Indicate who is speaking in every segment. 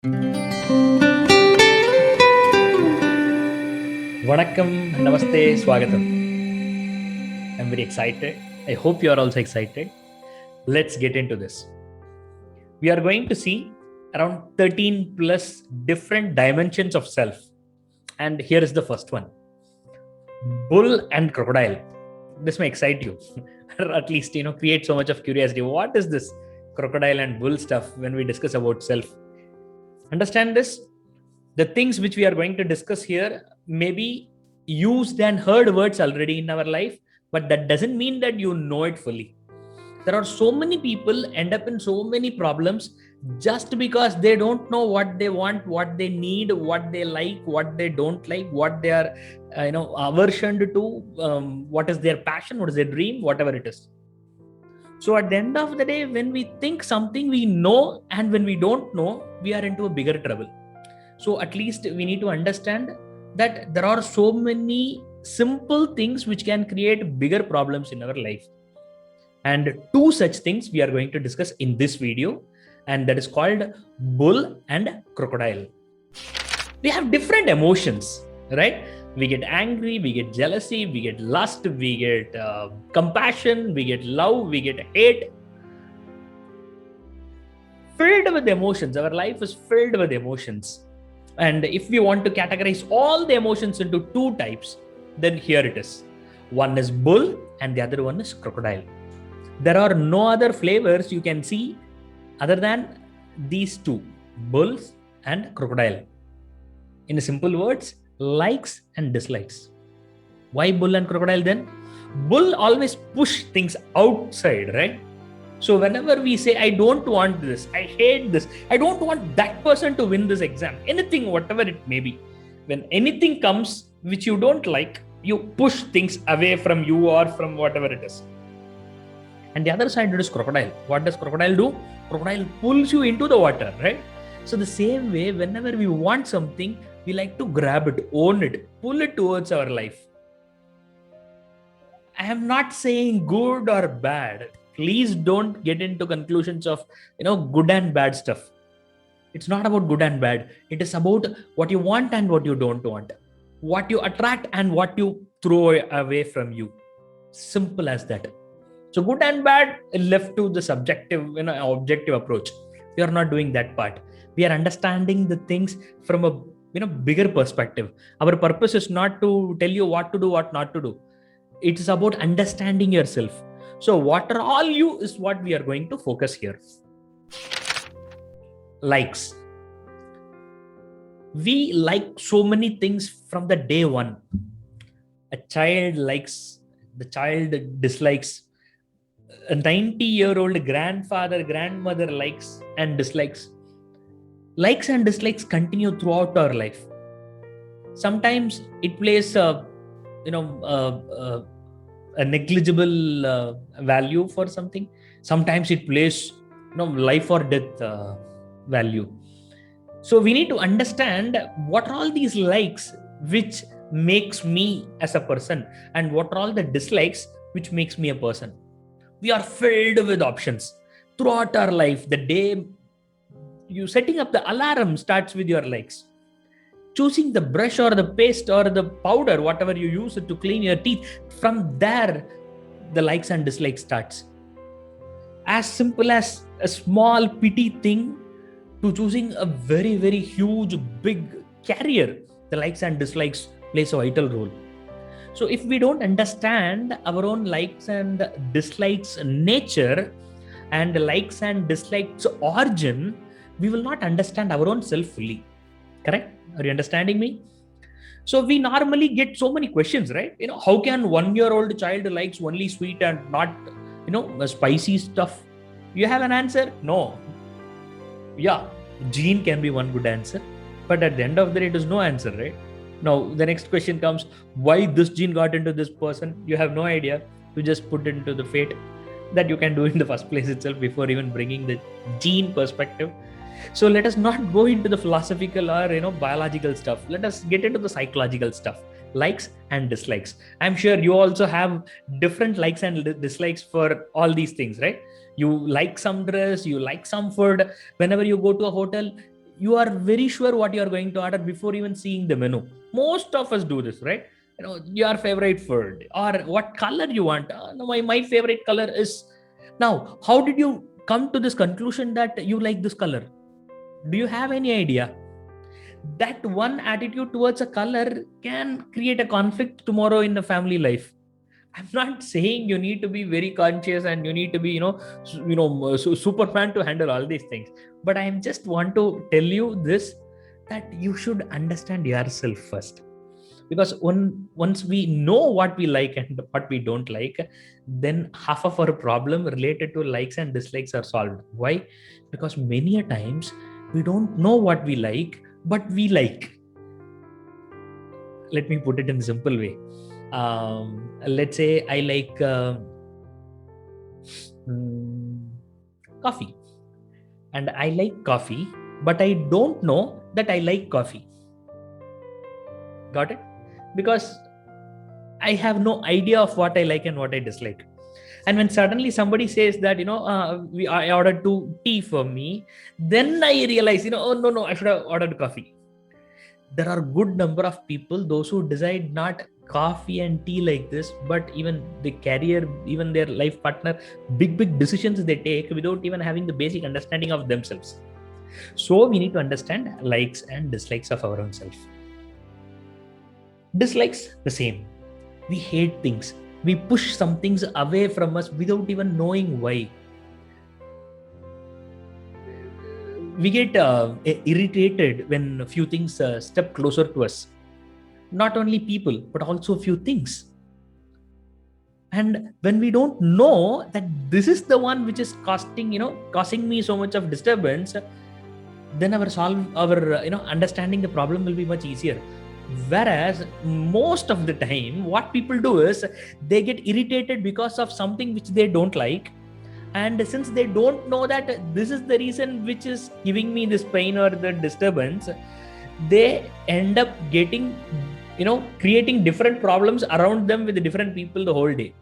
Speaker 1: Vanakkam, Namaste, Swagatam. I'm very excited. I hope you are also excited. Let's get into this. We are going to see around 13 plus different dimensions of self. And here is the first one: bull and crocodile. This may excite you, or at least create so much of curiosity. What is this crocodile and bull stuff when we discuss about self? Understand this. The things which we are going to discuss here may be used and heard words already in our life, but that doesn't mean that you know it fully. There are so many people end up in so many problems just because they don't know what they want, what they need, what they like, what they don't like, what they are aversion to, what is their passion, what is their dream, whatever it is. So at the end of the day, when we think something we know and when we don't know, we are into a bigger trouble. So at least we need to understand that there are so many simple things which can create bigger problems in our life. And two such things we are going to discuss in this video, and that is called bull and crocodile. We have different emotions, right? We get angry, we get jealousy, we get lust, we get compassion, we get love, we get hate. Filled with emotions. Our life is filled with emotions. And if we want to categorize all the emotions into two types, then here it is. One is bull and the other one is crocodile. There are no other flavors you can see other than these two, bulls and crocodile. In simple words, likes and dislikes. Why bull and crocodile then? Bull always push things outside, right? So whenever we say, I don't want this, I hate this, I don't want that person to win this exam, anything, whatever it may be, when anything comes which you don't like, you push things away from you or from whatever it is. And the other side, it is crocodile. What does crocodile do? Crocodile pulls you into the water, right? So the same way, whenever we want something, we like to grab it, own it, pull it towards our life. I am not saying good or bad. Please don't get into conclusions of, good and bad stuff. It's not about good and bad. It is about what you want and what you don't want. What you attract and what you throw away from you. Simple as that. So good and bad left to the subjective, objective approach. We are not doing that part. We are understanding the things from a, bigger perspective. Our purpose is not to tell you what to do, what not to do. It is about understanding yourself. So what are all you is what we are going to focus here. Likes. We like so many things from the day one. A child likes, the child dislikes. A 90-year-old grandfather, grandmother likes and dislikes. Likes and dislikes continue throughout our life. Sometimes it plays a negligible value for something. Sometimes it plays life or death value. So we need to understand what are all these likes which makes me as a person, and what are all the dislikes which makes me a person. We are filled with options throughout our life. The day you setting up the alarm starts with your likes. Choosing the brush or the paste or the powder, whatever you use to clean your teeth, from there the likes and dislikes starts. As simple as a small petty thing to choosing a very, very huge, big career, the likes and dislikes plays a vital role. So if we don't understand our own likes and dislikes nature and likes and dislikes origin, we will not understand our own self fully. Correct? Are you understanding me? So we normally get so many questions, right? How can 1-year-old child likes only sweet and not, spicy stuff? You have an answer? No. Yeah, gene can be one good answer, but at the end of the day, it is no answer, right? Now, the next question comes, why this gene got into this person? You have no idea. You just put it into the fate that you can do in the first place itself before even bringing the gene perspective. So let us not go into the philosophical or biological stuff. Let us get into the psychological stuff, likes and dislikes. I'm sure you also have different likes and dislikes for all these things, right? You like some dress, you like some food. Whenever you go to a hotel, you are very sure what you are going to order before even seeing the menu. Most of us do this, right? Your favorite food or what color you want. No, my favorite color is. Now, how did you come to this conclusion that you like this color? Do you have any idea? That one attitude towards a color can create a conflict tomorrow in the family life. I'm not saying you need to be very conscious and you need to be, Superman to handle all these things. But I just want to tell you this, that you should understand yourself first. Because once we know what we like and what we don't like, then half of our problem related to likes and dislikes are solved. Why? Because many a times we don't know what we like, but we like. Let me put it in a simple way. Let's say I like coffee, and I like coffee, but I don't know that I like coffee. Got it? Because I have no idea of what I like and what I dislike. And when suddenly somebody says that, I ordered tea for me, then I realize, oh no, I should have ordered coffee. There are good number of people, those who decide not coffee and tea like this, but even the career, even their life partner, big decisions they take without even having the basic understanding of themselves. So we need to understand likes and dislikes of our own self. Dislikes, the same. We hate things. We push some things away from us without even knowing why. We get irritated when a few things step closer to us. Not only people, but also a few things. And when we don't know that this is the one which is causing me so much of disturbance, then understanding the problem will be much easier. Whereas most of the time, what people do is they get irritated because of something which they don't like. And since they don't know that this is the reason which is giving me this pain or the disturbance, they end up creating different problems around them with different people the whole day.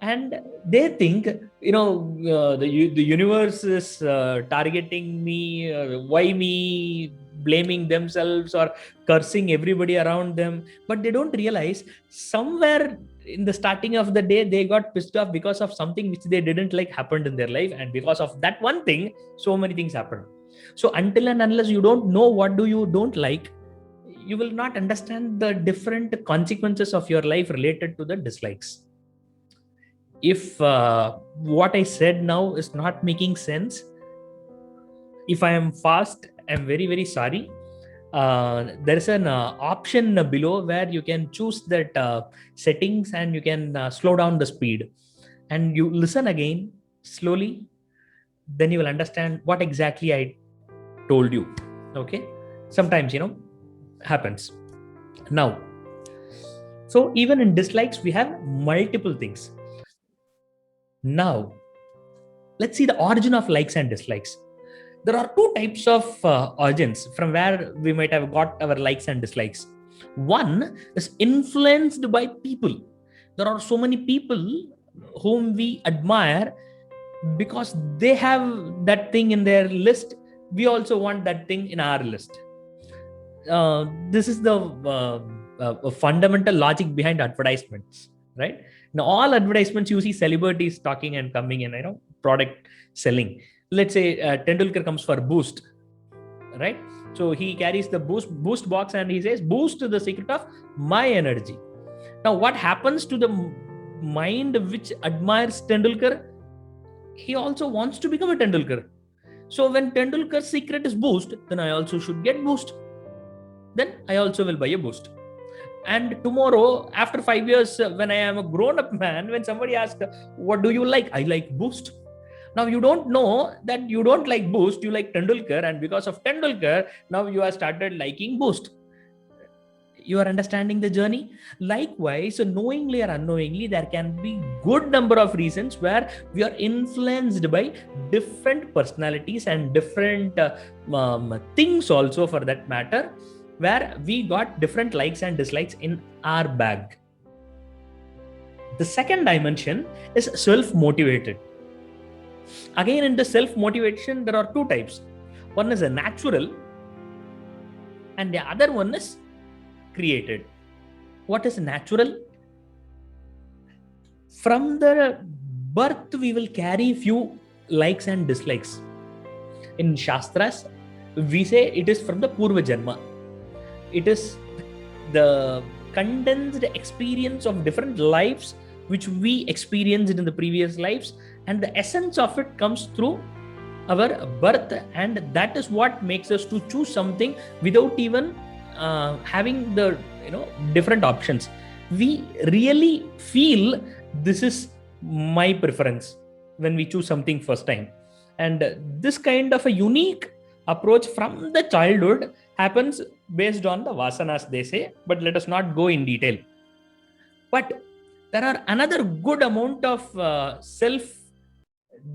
Speaker 1: And they think, the universe is targeting me, why me, blaming themselves or cursing everybody around them. But they don't realize somewhere in the starting of the day they got pissed off because of something which they didn't like happened in their life, and because of that one thing so many things happen. So until and unless you don't know what you don't like, you will not understand the different consequences of your life related to the dislikes. If what I said now is not making sense, if I am fast, I'm very sorry. There is an option below where you can choose that settings, and you can slow down the speed, and you listen again slowly. Then you will understand what exactly I told you. Okay, sometimes happens. Now, so even in dislikes we have multiple things. Now let's see the origin of likes and dislikes. There are two types of origins from where we might have got our likes and dislikes. One is influenced by people. There are so many people whom we admire because they have that thing in their list. We also want that thing in our list. This is the fundamental logic behind advertisements, right? Now, all advertisements you see celebrities talking and coming in, product selling. Let's say Tendulkar comes for Boost, right? So he carries the Boost box and he says, "Boost the secret of my energy." Now, what happens to the mind which admires Tendulkar? He also wants to become a Tendulkar. So when Tendulkar's secret is Boost, then I also should get Boost. Then I also will buy a Boost. And tomorrow, after 5 years, when I am a grown-up man, when somebody asks, "What do you like?" I like Boost. Now you don't know that you don't like Boost, you like Tendulkar, and because of Tendulkar, now you have started liking Boost. You are understanding the journey? Likewise, knowingly or unknowingly, there can be good number of reasons where we are influenced by different personalities and different things also, for that matter, where we got different likes and dislikes in our bag. The second dimension is self-motivated. Again, in the self-motivation, there are two types. One is a natural and the other one is created. What is natural? From the birth, we will carry few likes and dislikes. In Shastras, we say it is from the Purva Janma. It is the condensed experience of different lives which we experienced in the previous lives, and the essence of it comes through our birth, and that is what makes us to choose something without even having the different options. We really feel this is my preference when we choose something first time, and this kind of a unique approach from the childhood happens based on the vasanas, they say, but let us not go in detail. But there are another good amount of self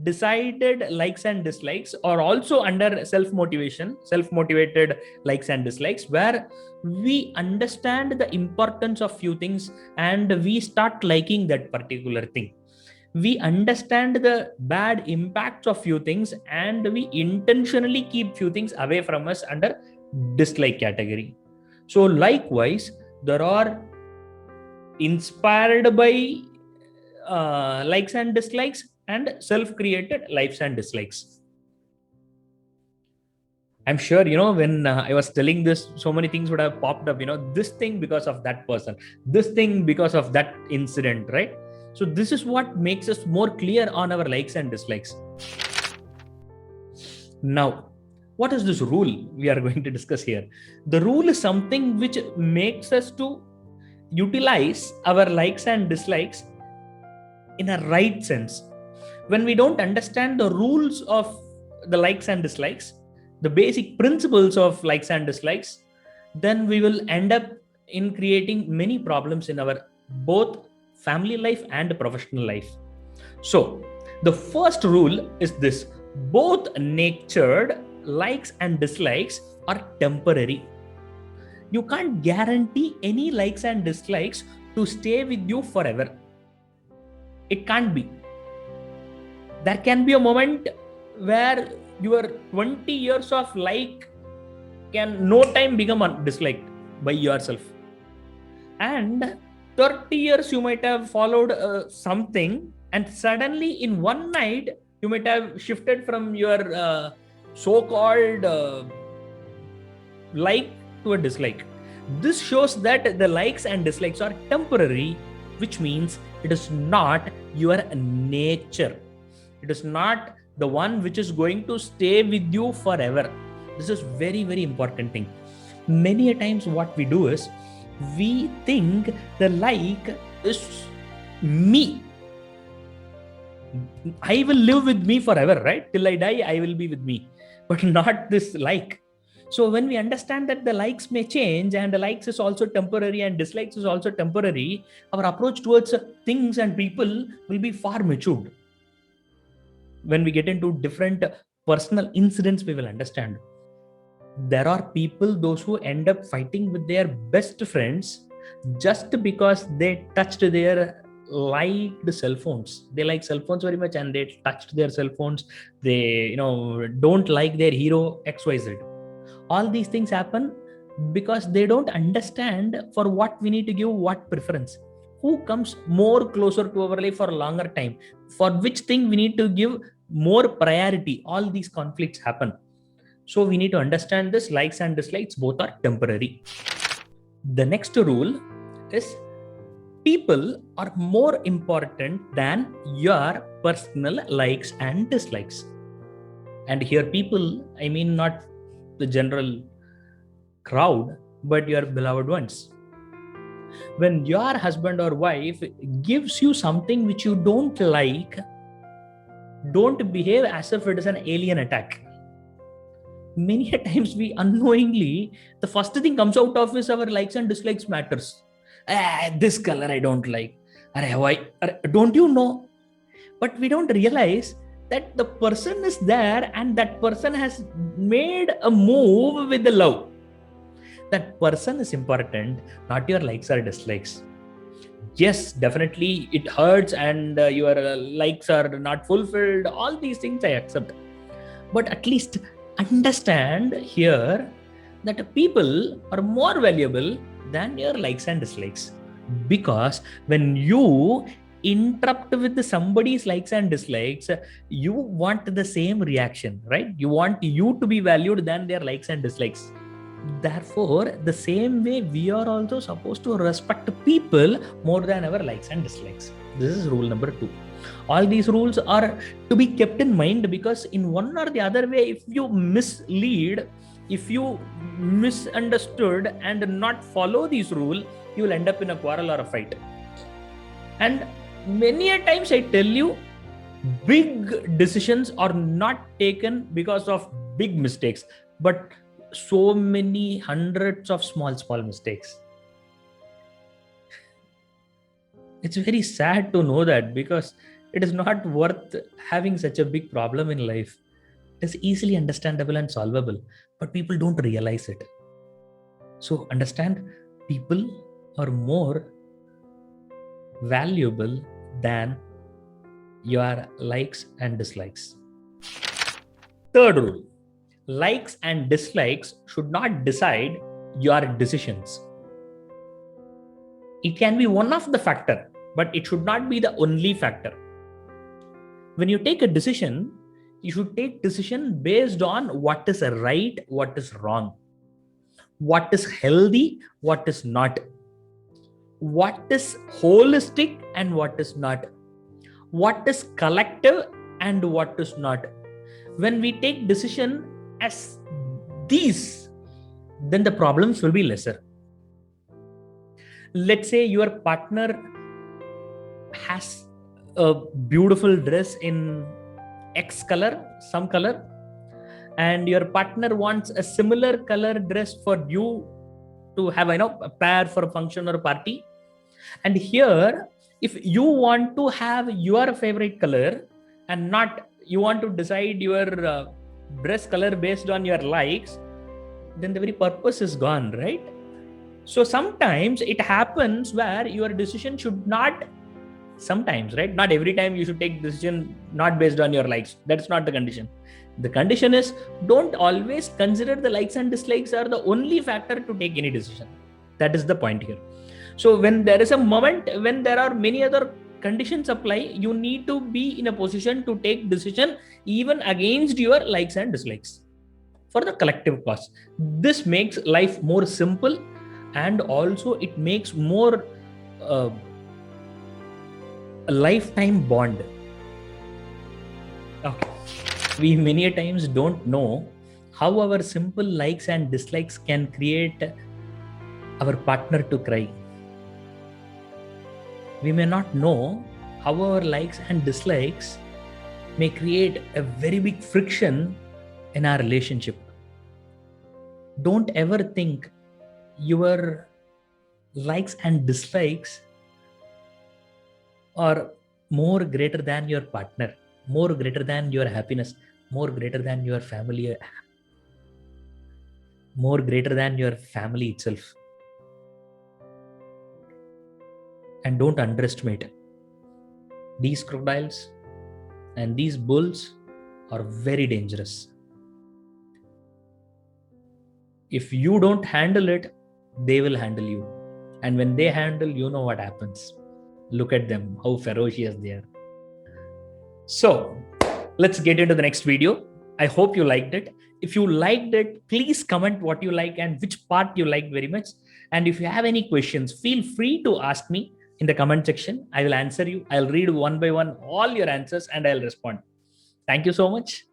Speaker 1: decided likes and dislikes, or also under self motivated likes and dislikes, where we understand the importance of few things and we start liking that particular thing. We understand the bad impacts of few things and we intentionally keep few things away from us under dislike category. So likewise, there are inspired by likes and dislikes and self-created likes and dislikes. I'm sure, when I was telling this, so many things would have popped up, this thing because of that person, this thing because of that incident, right? So this is what makes us more clear on our likes and dislikes. Now, what is this rule we are going to discuss here? The rule is something which makes us to utilize our likes and dislikes in a right sense. When we don't understand the rules of the likes and dislikes, the basic principles of likes and dislikes, then we will end up in creating many problems in our both family life and professional life. So the first rule is this: both natured likes and dislikes are temporary. You can't guarantee any likes and dislikes to stay with you forever. It can't be. There can be a moment where your 20 years of like can no time become disliked by yourself, and 30 years you might have followed something, and suddenly in one night you might have shifted from your so-called like to a dislike. This shows that the likes and dislikes are temporary, which means it is not your nature. It is not the one which is going to stay with you forever. This is very, very important thing. Many a times what we do is we think the like is me. I will live with me forever, right? Till I die, I will be with me, but not this like. So when we understand that the likes may change and the likes is also temporary and dislikes is also temporary, our approach towards things and people will be far matured. When we get into different personal incidents, we will understand. There are people, those who end up fighting with their best friends just because they touched their liked cell phones. They like cell phones very much and they touched their cell phones. They, don't like their hero XYZ. All these things happen because they don't understand for what we need to give what preference. Who comes more closer to our life for a longer time? For which thing we need to give more priority? All these conflicts happen. So we need to understand this: likes and dislikes both are temporary. The next rule is people are more important than your personal likes and dislikes. And here people, I mean not the general crowd, but your beloved ones. When your husband or wife gives you something which you don't like, don't behave as if it is an alien attack. Many a times we unknowingly, the first thing comes out of is our likes and dislikes matters. This color I don't like. Why? Don't you know? But we don't realize that the person is there and that person has made a move with the love. That person is important, not your likes or dislikes. Yes, definitely it hurts and your likes are not fulfilled. All these things I accept. But at least understand here that people are more valuable than your likes and dislikes. Because when you interrupt with somebody's likes and dislikes, you want the same reaction, right? You want you to be valued than their likes and dislikes. Therefore, the same way we are also supposed to respect people more than our likes and dislikes. This is rule number 2. All these rules are to be kept in mind, because in one or the other way, if you mislead, if you misunderstood and not follow these rules, you will end up in a quarrel or a fight. And many a times I tell you, big decisions are not taken because of big mistakes, but so many hundreds of small mistakes. It's very sad to know that, because it is not worth having such a big problem in life. It is easily understandable and solvable, but people don't realize it. So understand, people are more valuable than your likes and dislikes. Third rule: likes and dislikes should not decide your decisions. It can be one of the factor, but it should not be the only factor. When you take a decision, you should take decision based on what is right, what is wrong, what is healthy, what is not, what is holistic and what is not, what is collective and what is not. When we take decision as these, then the problems will be lesser. Let's say your partner has a beautiful dress in X color, some color, and your partner wants a similar color dress for you to have, a pair for a function or a party. And here, if you want to have your favorite color and not you want to decide your dress color based on your likes, then the very purpose is gone, right? So sometimes it happens where your decision should not, sometimes, right? Not every time you should take decision not based on your likes. That's not the condition. The condition is, don't always consider the likes and dislikes are the only factor to take any decision. That is the point here. So when there is a moment when there are many other conditions apply, you need to be in a position to take decision even against your likes and dislikes for the collective cause. This makes life more simple, and also it makes more a lifetime bond. Okay. We many times don't know how our simple likes and dislikes can create our partner to cry. We may not know how our likes and dislikes may create a very big friction in our relationship. Don't ever think your likes and dislikes are more greater than your partner, more greater than your happiness, more greater than your family, more greater than your family itself. And don't underestimate. These crocodiles and these bulls are very dangerous. If you don't handle it, they will handle you. And when they handle, you know what happens. Look at them, how ferocious they are. So let's get into the next video. I hope you liked it. If you liked it, please comment what you like and which part you liked very much. And if you have any questions, feel free to ask me in the comment section. I will answer you. I'll read one by one all your answers and I'll respond. Thank you so much.